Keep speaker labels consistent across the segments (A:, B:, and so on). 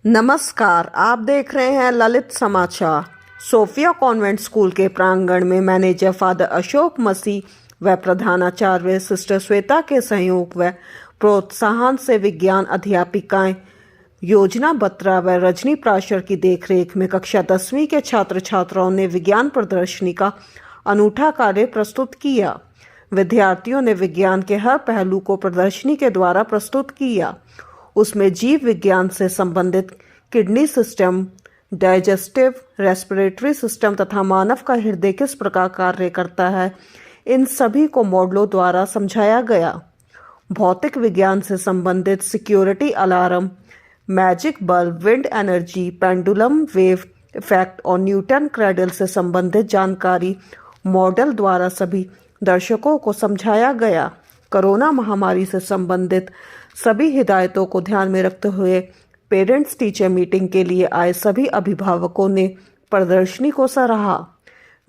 A: नमस्कार, आप देख रहे हैं ललित समाचार। सोफिया कॉन्वेंट स्कूल के प्रांगण में मैनेजर फादर अशोक मसीह व प्रधानाचार्य सिस्टर श्वेता के सहयोग व प्रोत्साहन से विज्ञान अध्यापिकाएं योजना बत्रा व रजनी प्राशर की देखरेख में कक्षा 10वीं के छात्र छात्राओं ने विज्ञान प्रदर्शनी का अनूठा कार्य प्रस्तुत किया। विद्यार्थियों ने विज्ञान के हर पहलू को प्रदर्शनी के द्वारा प्रस्तुत किया। उसमें जीव विज्ञान से संबंधित kidney system, digestive, respiratory system तथा मानव का हृदय किस प्रकार कार्य करता है, इन सभी को मॉडलों द्वारा समझाया गया। भौतिक विज्ञान से संबंधित security alarm, magic bulb, wind energy, pendulum wave effect और न्यूटन क्रैडल से संबंधित जानकारी मॉडल द्वारा सभी दर्शकों को समझाया गया। कोरोना महामारी से संबंधित सभी हिदायतों को ध्यान में रखते हुए पेरेंट्स टीचर मीटिंग के लिए आए सभी अभिभावकों ने प्रदर्शनी को सराहा।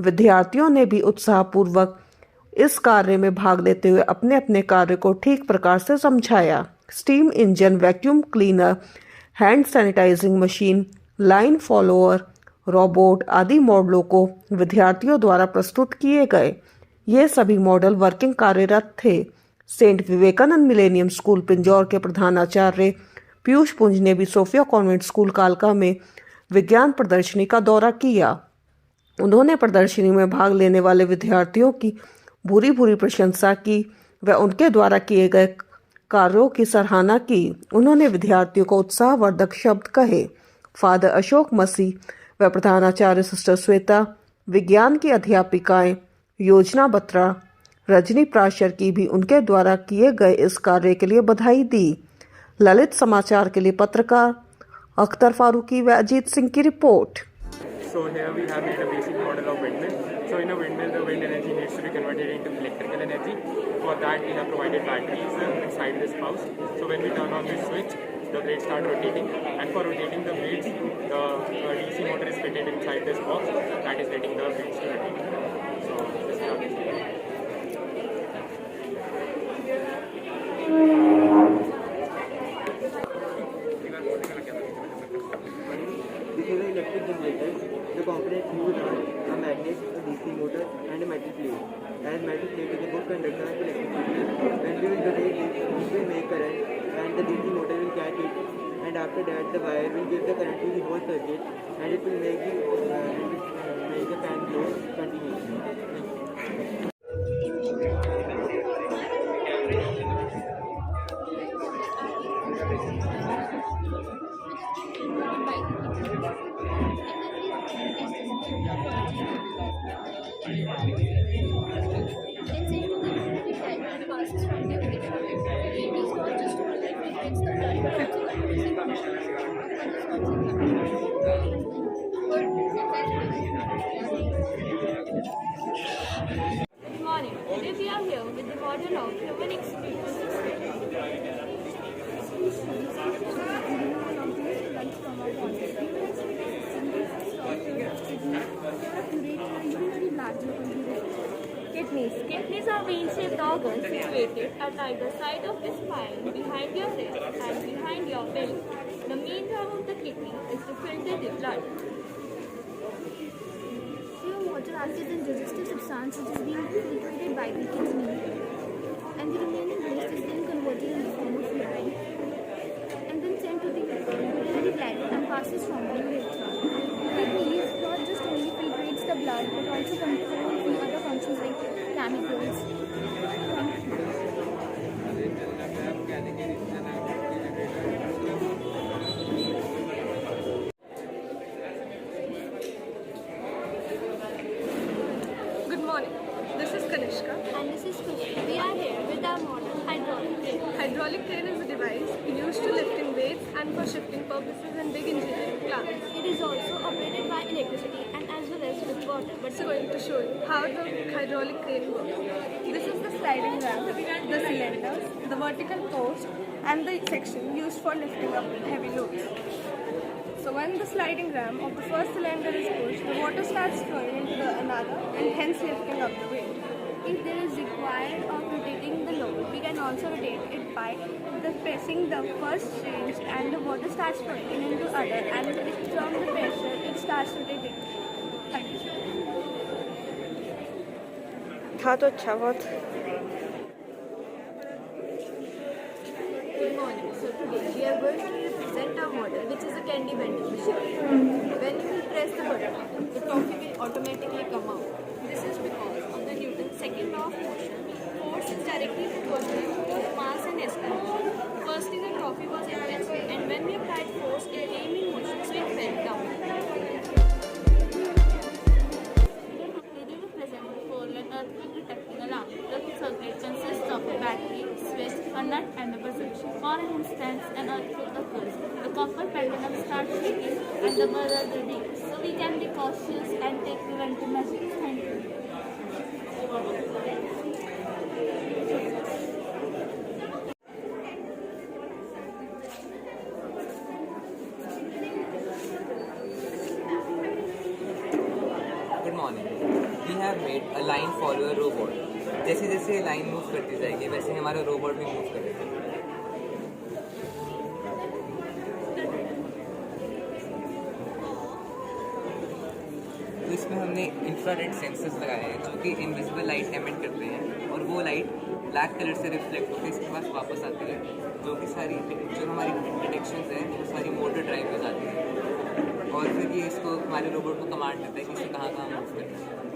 A: विद्यार्थियों ने भी उत्साहपूर्वक इस कार्य में भाग लेते हुए अपने अपने कार्य को ठीक प्रकार से समझाया। Steam engine, vacuum cleaner, hand sanitizing machine, line follower, robot आदि मॉडलों को विद्यार्थियों द्वारा प्रस्तुत किए गए। ये सभी मॉडल वर्किंग कार्यरत थे। Saint Vivekanand Millennium School Pinjore के प्रधानाचार्य पीयूष पुंज ने भी सोफिया कॉन्वेंट स्कूल कालका में विज्ञान प्रदर्शनी का दौरा किया। उन्होंने प्रदर्शनी में भाग लेने वाले विद्यार्थियों की भूरी भूरी प्रशंसा की व उनके द्वारा किए गए कार्यों की सराहना की। उन्होंने विद्यार्थियों को उत्साहवर्धक शब्द कहे। फादर अशोक मसीह व प्रधानाचार्य सिस्टर श्वेता, विज्ञान की अध्यापिकाएं योजना बत्रा, रजनी प्राशर की भी उनके द्वारा किए गए इस कार्य के लिए बधाई दी। ललित समाचार के लिए पत्रकार अख्तर फारूकी व अजीत सिंह की report.
B: So here we have made a basic model of windmill. So in a windmill, the wind energy needs to be converted into electrical energy. For that, we have provided batteries inside this house. So when we turn on this switch, the blades start rotating. And for rotating the blades, the DC motor is fitted inside this box. That is letting the blades to rotate. So this is how it is.
C: These are the electric generators. The components used are a magnet, a DC motor, and a metal plate. As metal plate is a good conductor of electricity, when we will rotate it will make current, and the DC motor will catch it. And after that, the wire will give the current to the whole circuit, and it will make the fan flow continuously.
D: Good morning. Today we are here with the model of human experience. Kidneys are vein-shaped organs situated at either side of the spine, behind your head and behind your belly. The main job of the kidney is to filter the blood.
E: Pure water acts as a digestive substance which is being filtrated by the kidney, and the remaining waste is then converted in the form of urine and then sent to the urinary bladder and passes from the urethra. Kidneys not just only filtrates the blood but also controls the other functions like chemicals.
D: Good morning. This is Kanishka.
E: And this is Kushi. We are here with our model hydraulic crane.
D: Hydraulic crane is a device used to lifting weights and for shifting purposes in big engineering plants.
E: It is also operated by electricity and as well as with water.
D: But it's going to show you how the hydraulic crane works. This is the sliding ramp, the cylinders, the vertical post, and the section used for lifting up heavy loads. So when the sliding ram of the first cylinder is pushed, the water starts flowing into the another and hence lifting up the weight.
E: If there is required of rotating the load, we can also rotate it
D: pipe, the pressing the first change and the water starts flowing into other, and from the pressure it starts rotating. Thank you.
A: था तो अच्छा बहुत.
F: Good morning. So today we are going to represent our model, which is a candy vending machine. When you will press the button, the toffee will automatically come out. This is because of the Newton's second law of motion. Force is directly proportional to the mass and acceleration. Firstly, the toffee was invented, and when we applied force, it came in motion, so it fell down. Today we present the four-line earthquake detecting alarm. The circuit consists of a battery, switch, a nut, and a buzzer. For an instance, an earthquake occurs. The copper pendulum starts shaking, and the buzzer rings. So we can be cautious and take preventive measures. Thank you.
G: Good morning. We have made a line follower robot. जैसे जैसे ये line move करती जाएगी वैसे हमारा robot भी move करेगा. तो इसमें हमने इंफ्रारेड सेंसर्स लगाए हैं जो कि इनविजिबल लाइट एमिट करते हैं, और वो लाइट ब्लैक कलर से रिफ्लेक्ट होकर इसके पास वापस आती है, जो कि सारी जो हमारी डिटेक्शंस हैं वो सारी मोटर ड्राइव हो जाती है, और फिर ये इसको हमारे रोबोट को कमांड देता है कि इसे कहाँ कहाँ मूव करना है.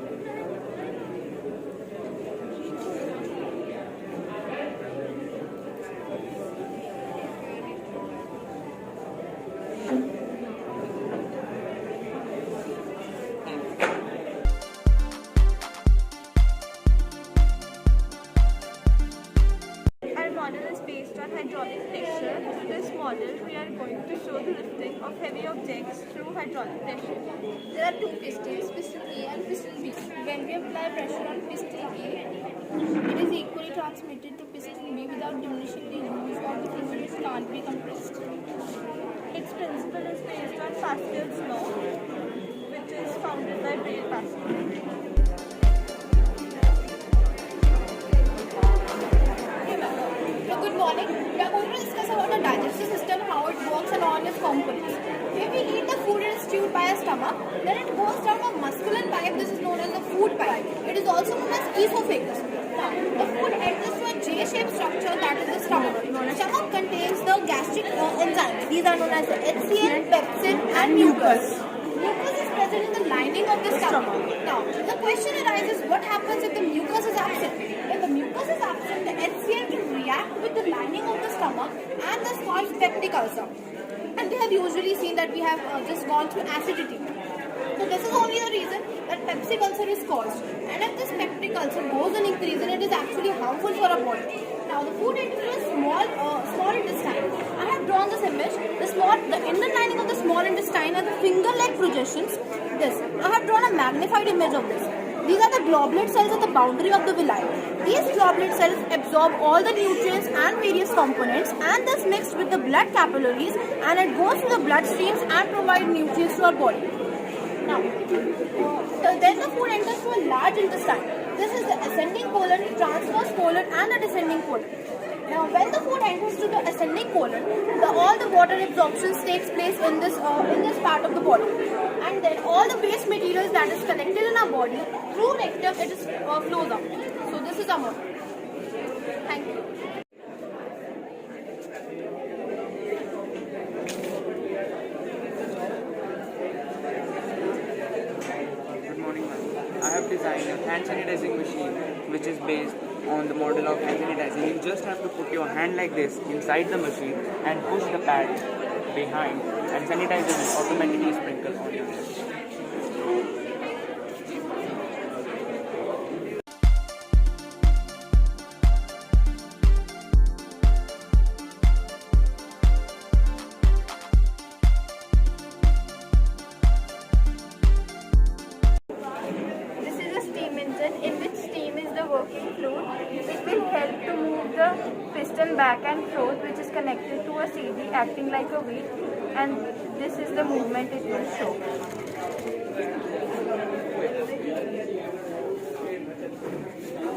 D: Our model is based on hydraulic pressure. Through this model, we are going to show the lifting of heavy objects through hydraulic pressure. There are two pistons, piston A and piston B. When we apply pressure on piston A, it is equally transmitted to piston B without diminishing the use of the thing which can't be compressed. Its principle is based on Pascal's law, which is founded by Blaise Pascal.
H: So good morning. We are going to discuss about the digestive system, how it works and all its components. When we eat the food, it is chewed by our stomach. Then it goes down a muscular pipe. This is known as the food pipe. It is also known as esophagus. Now, the food enters through a J-shaped structure, that is the stomach. The stomach contains the gastric enzymes. These are known as the HCl, pepsin and mucus. Mucus is present in the lining of the stomach. Now, the question arises, what happens if the mucus is absent? When the mucus is absent, the HCl can react with the lining of the stomach and thus cause peptic ulcer. And they have usually seen that we have just gone through acidity. So this is only the reason that peptic ulcer is caused. And if this peptic ulcer goes on increasing, it is actually harmful for our body. Now the food enters a small intestine. I have drawn this image. The inner lining of the small intestine are the finger-like projections. This. I have drawn a magnified image of this. These are the globulate cells at the boundary of the villi. These globulate cells absorb all the nutrients and various components and thus mixed with the blood capillaries, and it goes to the blood streams and provide nutrients to our body. Now, then the food enters to a large intestine. This is the ascending colon, transverse colon and the descending colon. Now, when the food enters to the ascending colon, all the water absorption takes place in this part of the body, and then all the waste materials that is collected in our body through rectum it is flows out. So this is our model. Thank you.
I: Good morning, ma'am. I have designed a hand sanitizing machine which is based on the model of hand sanitizing. You just have to put your hand like this inside the machine and push the pad behind, and sanitizer will automatically sprinkle on your hands.
D: This is a steam engine in which steam is the working fluid. It will help to move the piston back and forth, which is connected to a CD acting like a wheel, and this is the movement it will show.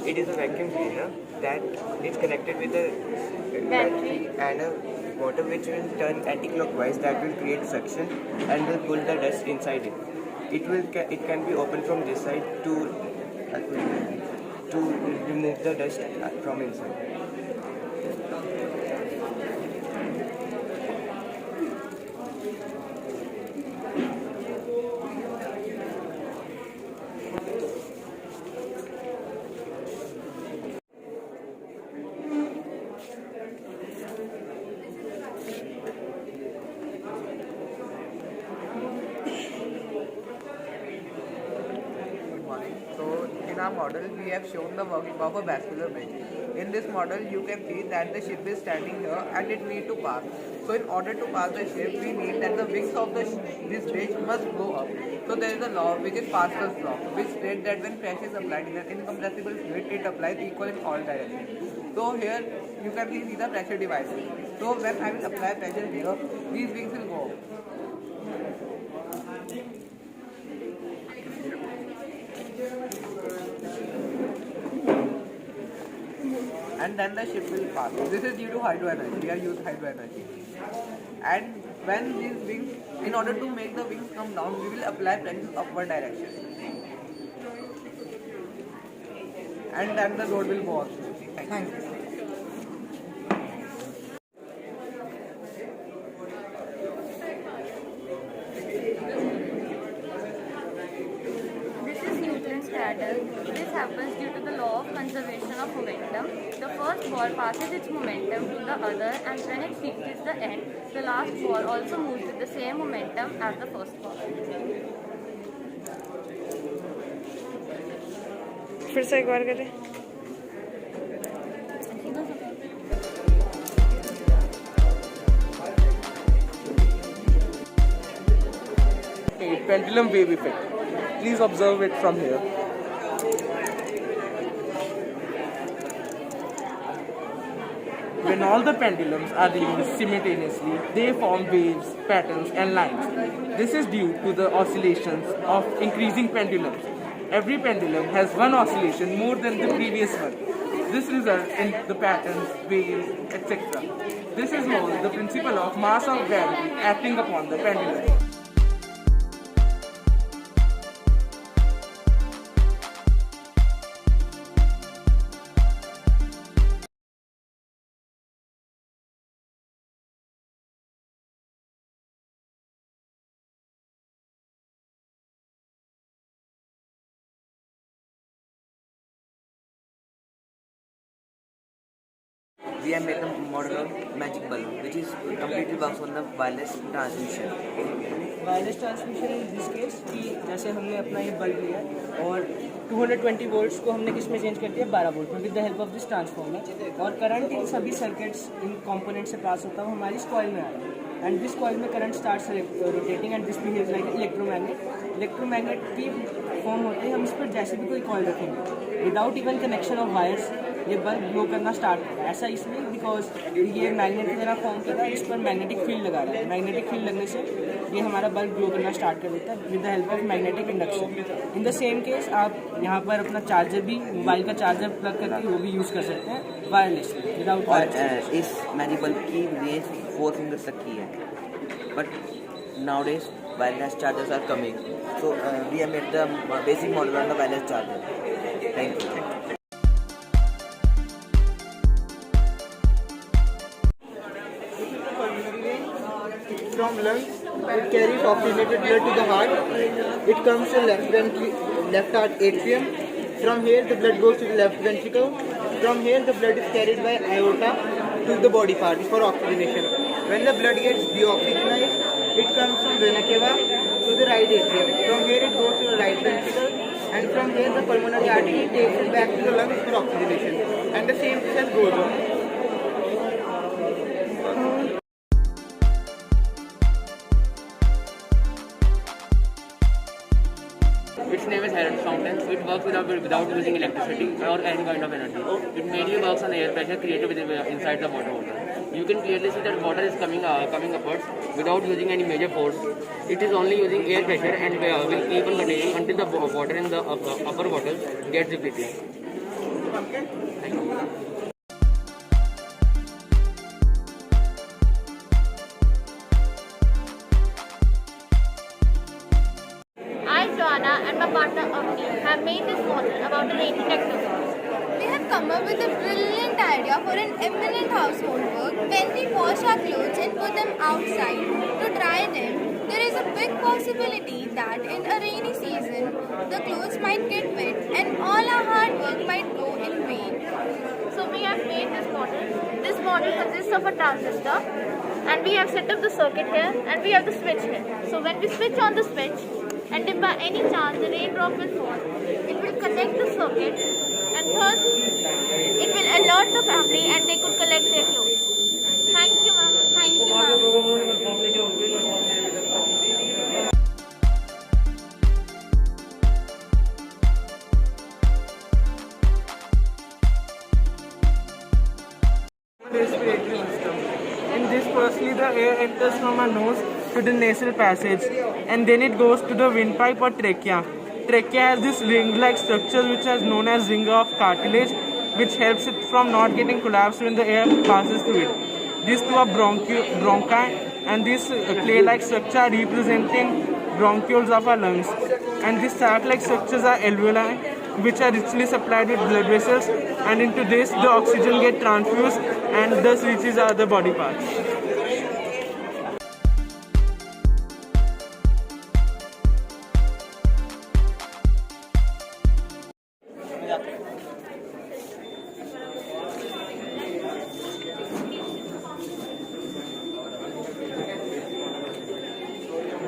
C: It is a vacuum cleaner that is connected with a battery and a motor which will turn anti-clockwise, that will create suction and will pull the dust inside it. It can be opened from this side to remove the dust from inside.
J: So in our model we have shown the working of a vascular bridge. In this model you can see that the ship is standing here and it needs to pass. So in order to pass the ship we need that the wings of this bridge must go up. So there is a law which is Pascal's law, which states that when pressure is applied in an incompressible fluid, it applies equal in all directions. So here you can see the pressure devices. So when I will apply pressure here, these wings will go up. And then the ship will pass. This is due to hydro energy. We have used hydro energy. And when these wings, in order to make the wings come down, we will apply pressure upward direction. And then the road will go on. Thank you.
K: This is Newton's pattern. This happens due to the law of conservation of momentum. The first ball passes its momentum to the other, and when it reaches the end, the last ball also moves with the same momentum as the first ball.
L: फिर से एक बार करें.
J: Pendulum wave effect. Please observe it from here. When all the pendulums are released simultaneously, they form waves, patterns and lines. This is due to the oscillations of increasing pendulums. Every pendulum has one oscillation more than the previous one. This results in the patterns, waves, etc. This is known the principle of mass of gravity acting upon the pendulum.
C: We have made the model of magic balloon, which is completely works on the wireless transmission.
M: Wireless transmission in this case कि जैसे हमने अपना ये bulb लिया और 220 volts को हमने किस में चेंज कर दिया 12 वोल्ट में with the help of this transformer और करंट इन सभी सर्किट्स इन कंपोनेंट से पास होता है वो हमारी इस कॉइल में आ रहा है एंड दिस कॉइल में current starts rotating and this behaves like electromagnet की फॉर्म होते हैं हम इस पर जैसे भी कोई कॉइल रखेंगे without even connection of wires ये बल्ब ग्लो करना स्टार्ट होता है ऐसा इसलिए बिकॉज ये मैग्नेट की तरह फॉर्म कर रहा है इस पर मैग्नेटिक फील्ड लगा रहा है मैग्नेटिक फील्ड लगने से ये हमारा बल्ब ग्लो करना स्टार्ट कर देता है with the help of magnetic induction in the same case आप यहाँ पर अपना चार्जर भी मोबाइल का चार्जर प्लग करके वो भी यूज़ कर सकते हैं वायरलेस विदाउट
C: और इस मैजिक बल्ब की रेंज 4 फिंगर्स तक की है but nowadays wireless chargers are coming so we have made the basic model on the wireless charger. Thank you.
N: From lungs, it carries oxygenated blood to the heart. It comes to left heart atrium. From here, the blood goes to the left ventricle. From here, the blood is carried by aorta to the body part for oxygenation. When the blood gets deoxygenized, it comes from vena cava to the right atrium. From here, it goes to the right ventricle. And from here, the pulmonary artery takes it back to the lungs for oxygenation. And the same process goes on.
O: Its name is Heron's fountain. It works without using electricity or any kind of energy. It mainly works on air pressure created inside the water. You can clearly see that water is coming upwards without using any major force. It is only using air pressure and will keep on continuing until the water in the upper bottle gets depleted.
B: Okay, thank you.
K: I, Joanna, and my partner Avni have made this model about a rainy technology.
H: We have come up with a brilliant idea for an eminent household work. When we wash our clothes and put them outside to dry them, there is a big possibility that in a rainy season, the clothes might get wet and all our hard work might go in vain.
K: So we have made this model. This model consists of a transistor, and we have set up the circuit here, and we have the switch here. So when we switch on the switch, and if by any chance the raindrop will fall, it will connect the circuit, and thus it will alert the family and they could collect their clothes. Thank you, ma'am.
H: Thank you, ma'am.
J: Respiratory system. In this, firstly, the air enters from our nose to the nasal passage, and then it goes to the windpipe or trachea. Trachea has this ring-like structure which is known as ring of cartilage, which helps it from not getting collapsed when the air passes through it. These two are bronchi, and this clay-like structure are representing bronchioles of our lungs. And these sac-like structures are alveoli, which are richly supplied with blood vessels, and into this the oxygen gets transfused and thus reaches other body parts.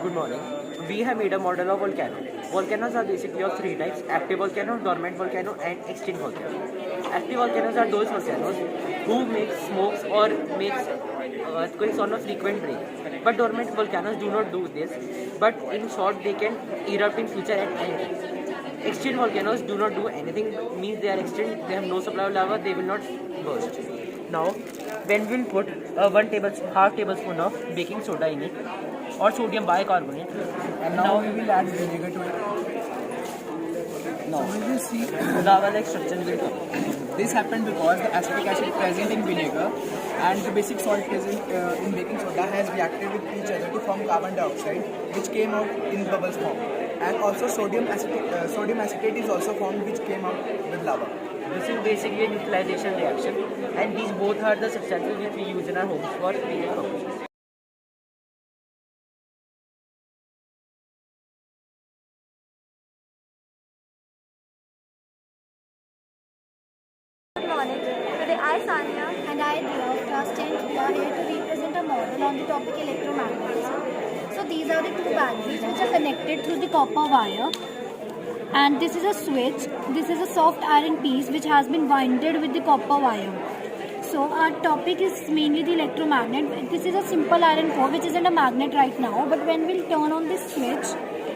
M: Good morning. We have made a model of volcano. Volcanoes are basically of three types: active volcano, dormant volcano, and extinct volcano. Active volcanoes are those volcanoes who make smokes or makes earthquakes on a frequent break. But dormant volcanoes do not do this. But in short, they can erupt in future at any time. Extinct volcanoes do not do anything, means they are extinct, they have no supply of lava, they will not burst. Now, when we will put half tablespoon of baking soda in it, or sodium bicarbonate,
J: And now we will add vinegar to it.
M: now
J: We will see.
M: lava-like structure will come.
J: This happened because the acetic acid present in vinegar and the basic salt present in baking soda has reacted with each other to form carbon dioxide, which came out in bubbles form. And also sodium acetate is also formed, which came out with lava.
M: This is basically a neutralization reaction, and these both are the substances which we use in our homes for cleaning purposes.
E: Good morning. Today I, Sania, and I, Dia, of class 10th, we are here to represent a model on the topic electromagnetism. So these are the two batteries which are connected through the copper wire. And this is a switch. This is a soft iron piece which has been winded with the copper wire. So our topic is mainly the electromagnet. This is a simple iron core which isn't a magnet right now, but when we'll turn on this switch,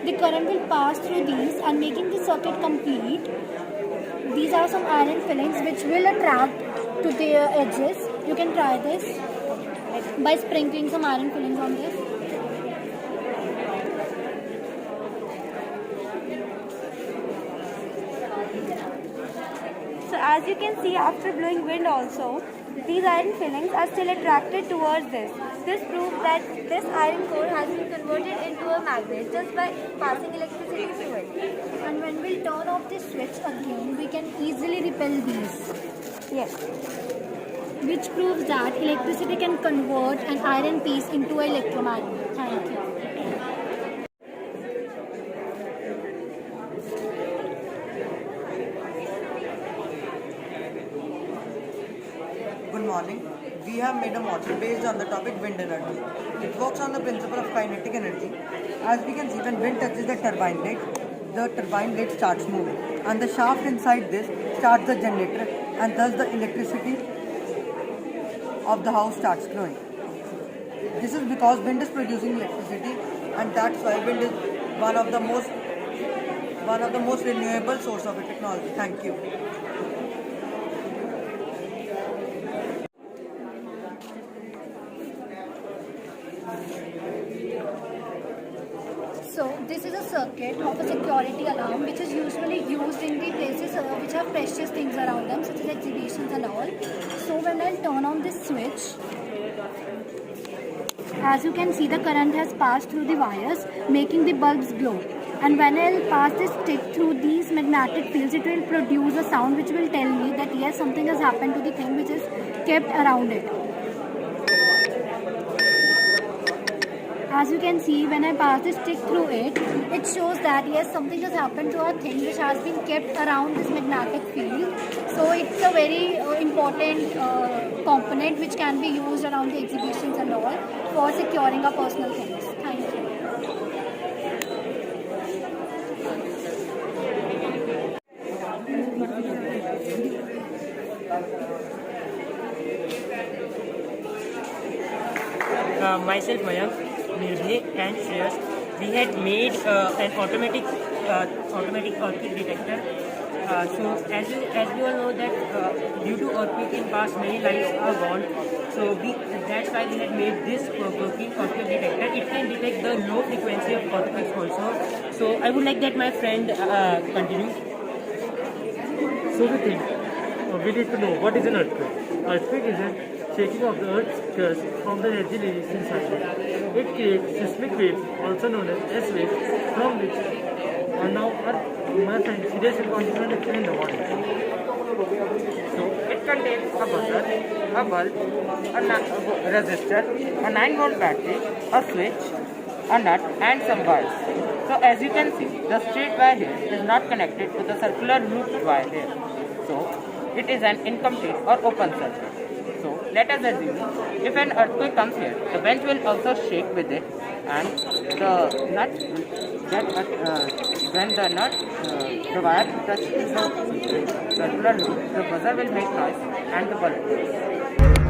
E: the current will pass through these and making the circuit complete. These are some iron fillings which will attract to their edges. You can try this by sprinkling some iron fillings on this. So as you can see, after blowing wind also, these iron fillings are still attracted towards this. This proves that this iron core has been converted into a magnet just by passing electricity through it. And when we turn off this switch again, we can easily repel these. Yes. Which proves that electricity can convert an iron piece into an electromagnet. Thank you.
P: Good morning. We have made a model based on the topic wind energy. It works on the principle of kinetic energy. As we can see, when wind touches the turbine blade starts moving, and the shaft inside this starts the generator, and thus the electricity of the house starts flowing. This is because wind is producing electricity, and that's why wind is one of the most renewable source of technology. Thank you.
E: So this this is a circuit of a security alarm which is usually used in the places which have precious things around them, such as exhibitions and all. So when I turn on this switch, as you can see, the current has passed through the wires, making the bulbs glow. And when I'll pass this stick through these magnetic fields, it will produce a sound which will tell me that yes, something has happened to the thing which is kept around it. As you can see, when I pass the stick through it, it shows that yes, something has happened to a thing which has been kept around this magnetic field. So it's a very important component which can be used around the exhibitions and all for securing our personal things. Thank you.
Q: Myself, Mayank, Nirbhay and Shreyas, we had made an automatic earthquake detector. So as we all know that due to earthquake in past many lives are gone. So that's why we had made this working earthquake detector. It can detect the low frequency of earthquakes also. So I would like that my friend continue.
R: So we need to know what is an earthquake. Earthquake is a shaking of the earth's crust from the energy released inside it. It creates seismic waves, also known as S waves, from which are now immersed and serious and consequent in the water.
I: So it contains a buzzer, a bulb, a resistor, a 9-volt battery, a switch, a nut and some wires. So as you can see, the straight wire here is not connected to the circular looped wire here. So it is an incomplete or open circuit. So let us assume if an earthquake comes here, the bench will also shake with it, and the nut will get when the wire touches the circular loop, the buzzer will make noise and the bulb will.